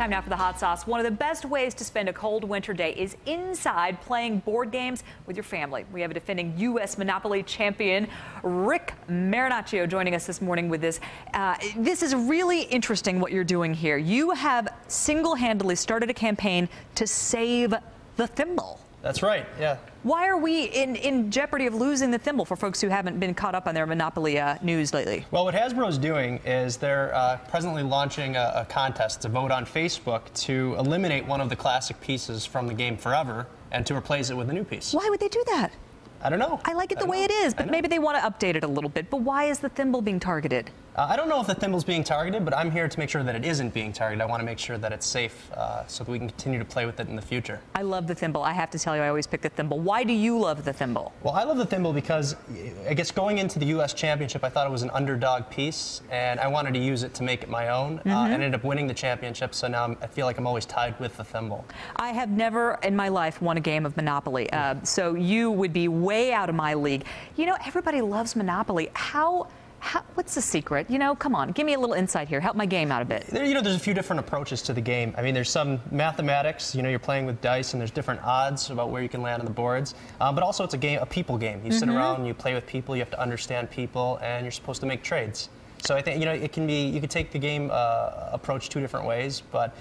Time now for the hot sauce. One of the best ways to spend a cold winter day is inside playing board games with your family. We have a defending U.S. Monopoly champion, Rick Marinaccio, joining us this morning with this. This is really interesting what you're doing here. You have single-handedly started a campaign to save the thimble. That's right, yeah. Why are we in jeopardy of losing the thimble for folks who haven't been caught up on their Monopoly news lately? Well, what Hasbro's doing is they're presently launching a contest to vote on Facebook to eliminate one of the classic pieces from the game forever and to replace it with a new piece. Why would they do that? I don't know. I like it the way it is, but maybe they want to update it a little bit. But why is the thimble being targeted? I don't know if the thimble's being targeted, but I'm here to make sure that it isn't being targeted. I want to make sure that it's safe so that we can continue to play with it in the future. I love the thimble. I have to tell you, I always pick the thimble. Why do you love the thimble? Well, I love the thimble because I guess going into the U.S. Championship, I thought it was an underdog piece, and I wanted to use it to make it my own. I ended up winning the championship, so now I feel like I'm always tied with the thimble. I have never in my life won a game of Monopoly, so you would be way out of my league. You know, everybody loves Monopoly. What's the secret? You know, come on, give me a little insight here. Help my game out a bit. There's a few different approaches to the game. I mean, there's some mathematics. You know, you're playing with dice, and there's different odds about where you can land on the boards. But also, it's a people game. You sit around, and you play with people. You have to understand people, and you're supposed to make trades. So I think, you know, you could take the game approach two different ways, but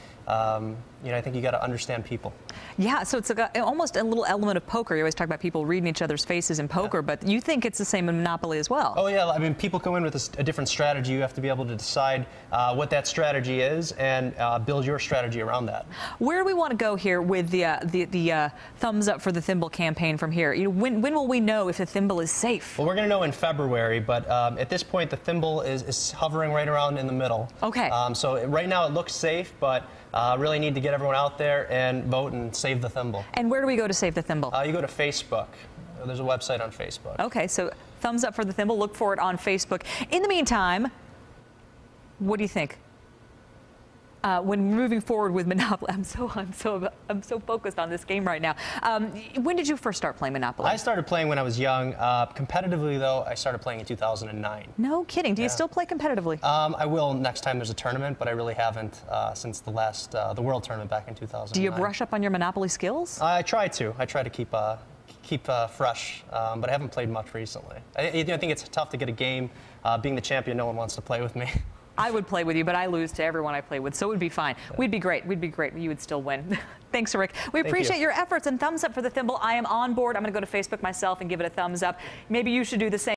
you know, I think you got to understand people. Yeah, so it's almost a little element of poker. You always talk about people reading each other's faces in poker, but you think it's the same in Monopoly as well. Oh yeah, I mean, people come in with a different strategy. You have to be able to decide what that strategy is and build your strategy around that. Where do we want to go here with the thumbs up for the thimble campaign from here? You know, when will we know if the thimble is safe? Well, we're going to know in February, but at this point, the thimble is hovering right around in the middle. Okay. So right now it looks safe, but really need to get everyone out there and vote and save the thimble. And where do we go to save the thimble? You go to Facebook. There's a website on Facebook. Okay, so thumbs up for the thimble. Look for it on Facebook. In the meantime, what do you think? When moving forward with Monopoly, I'm so focused on this game right now. When did you first start playing Monopoly? I started playing when I was young. Competitively, though, I started playing in 2009. No kidding. Do you still play competitively? I will next time there's a tournament, but I really haven't since the last the World Tournament back in 2009. Do you brush up on your Monopoly skills? I try to. I try to keep fresh, but I haven't played much recently. I think it's tough to get a game. Being the champion, no one wants to play with me. I would play with you, but I lose to everyone I play with, so it would be fine. Yeah. We'd be great. We'd be great. You would still win. Thanks, Rick. We appreciate your efforts, and thumbs up for the thimble. I am on board. I'm going to go to Facebook myself and give it a thumbs up. Maybe you should do the same.